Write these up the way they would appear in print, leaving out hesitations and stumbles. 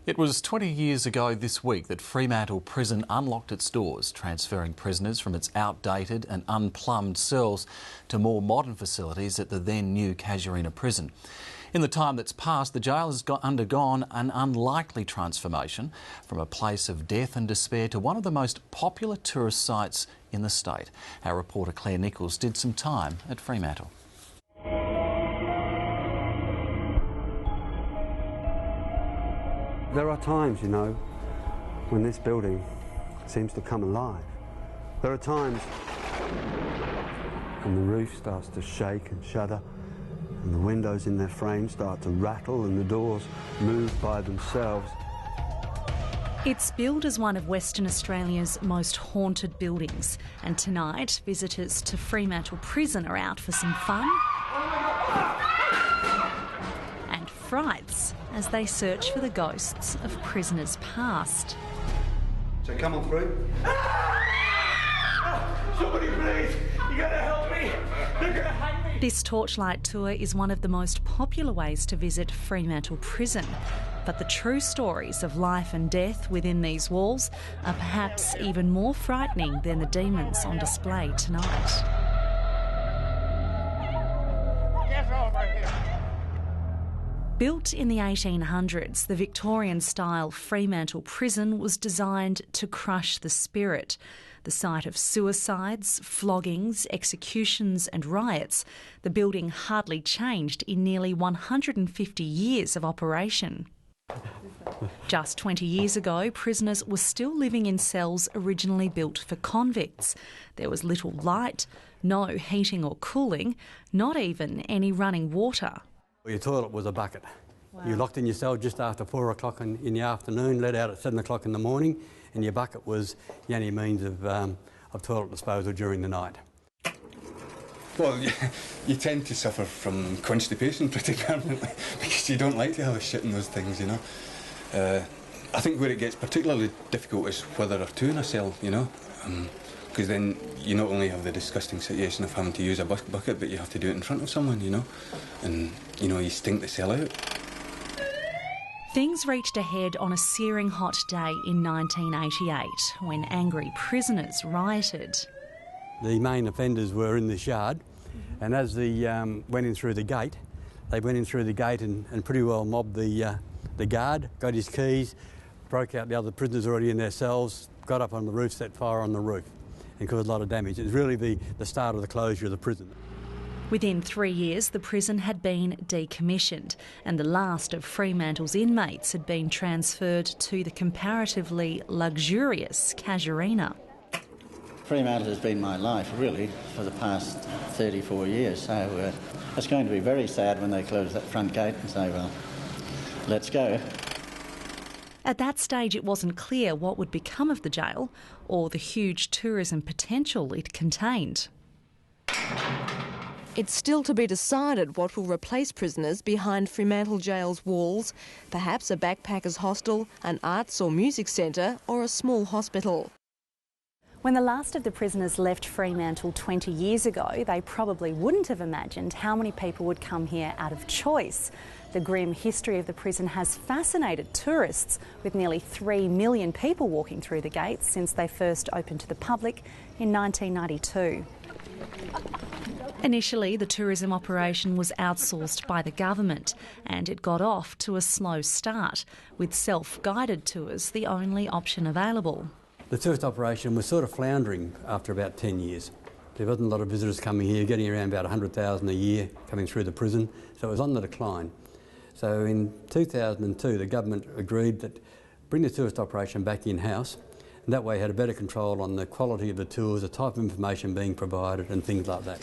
It was 20 years ago this week that Fremantle Prison unlocked its doors, transferring prisoners from its outdated and unplumbed cells to more modern facilities at the then new Casuarina Prison. In the time that's passed, the jail has undergone an unlikely transformation from a place of death and despair to one of the most popular tourist sites in the state. Our reporter Claire Nichols did some time at Fremantle. There are times, you know, when this building seems to come alive. There are times when the roof starts to shake and shudder, and the windows in their frames start to rattle and the doors move by themselves. It's billed as one of Western Australia's most haunted buildings, and tonight visitors to Fremantle Prison are out for some fun and frights as they search for the ghosts of prisoners past. So come on through. Somebody please, you gotta help me, they're gonna hang me. This torchlight tour is one of the most popular ways to visit Fremantle Prison, but the true stories of life and death within these walls are perhaps even more frightening than the demons on display tonight. Get over here. Built in the 1800s, the Victorian-style Fremantle Prison was designed to crush the spirit. The site of suicides, floggings, executions and riots, the building hardly changed in nearly 150 years of operation. Just 20 years ago, prisoners were still living in cells originally built for convicts. There was little light, no heating or cooling, not even any running water. Your toilet was a bucket. Wow. You locked in your cell just after 4 o'clock in the afternoon, let out at 7 o'clock in the morning, and your bucket was the only means of toilet disposal during the night. Well, you tend to suffer from constipation pretty permanently because you don't like to have a shit in those things, you know. I think where it gets particularly difficult is whether there are two in a cell, you know. Because then you not only have the disgusting situation of having to use a bucket, but you have to do it in front of someone, you know. And, you know, you stink the cell out. Things reached a head on a searing hot day in 1988 when angry prisoners rioted. The main offenders were in this yard, and as they went in through the gate, and pretty well mobbed the guard, got his keys, broke out the other prisoners already in their cells, got up on the roof, set fire on the roof and caused a lot of damage. It was really the start of the closure of the prison. Within 3 years, the prison had been decommissioned and the last of Fremantle's inmates had been transferred to the comparatively luxurious Casuarina. Fremantle has been my life, really, for the past 34 years, so it's going to be very sad when they close that front gate and say, well, let's go. At that stage, it wasn't clear what would become of the jail or the huge tourism potential it contained. It's still to be decided what will replace prisoners behind Fremantle Jail's walls, perhaps a backpackers' hostel, an arts or music centre or a small hospital. When the last of the prisoners left Fremantle 20 years ago, they probably wouldn't have imagined how many people would come here out of choice. The grim history of the prison has fascinated tourists, with nearly 3 million people walking through the gates since they first opened to the public in 1992. Initially, the tourism operation was outsourced by the government and it got off to a slow start, with self-guided tours the only option available. The tourist operation was sort of floundering after about 10 years. There wasn't a lot of visitors coming here, getting around about 100,000 a year coming through the prison, so it was on the decline. So in 2002, the government agreed that bring the tourist operation back in-house, and that way had a better control on the quality of the tours, the type of information being provided and things like that.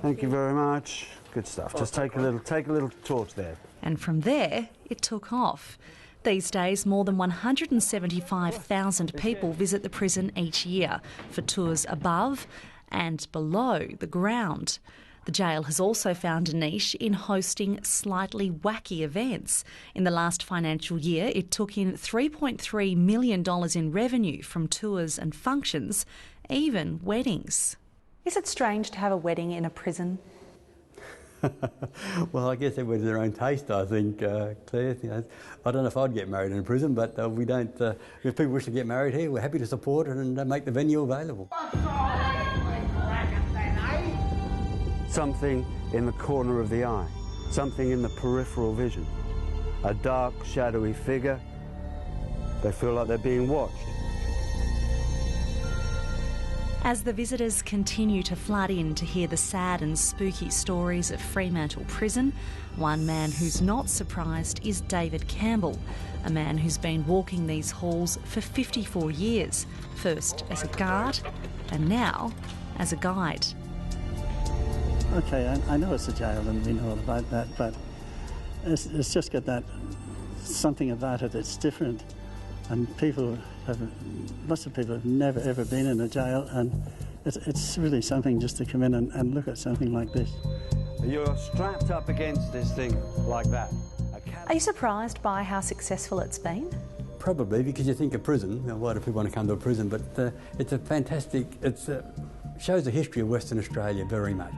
Thank you very much. Good stuff. Just take a little torch there. And from there, it took off. These days, more than 175,000 people visit the prison each year for tours above and below the ground. The jail has also found a niche in hosting slightly wacky events. In the last financial year, it took in $3.3 million in revenue from tours and functions, even weddings. Is it strange to have a wedding in a prison? Well, I guess everybody has their own taste, I think, Claire. You know, I don't know if I'd get married in a prison, but we don't. If people wish to get married here, we're happy to support it and make the venue available. Something in the corner of the eye, something in the peripheral vision, a dark, shadowy figure. They feel like they're being watched. As the visitors continue to flood in to hear the sad and spooky stories of Fremantle Prison, one man who's not surprised is David Campbell, a man who's been walking these halls for 54 years, first as a guard and now as a guide. Okay, I know it's a jail and we know all about that, but it's just got that something about it that's different. And lots of people have never ever been in a jail, and it's really something just to come in and look at something like this. You're strapped up against this thing like that. Are you surprised by how successful it's been? Probably, because you think of prison. You know, why do people want to come to a prison? But it's a fantastic. It shows the history of Western Australia very much.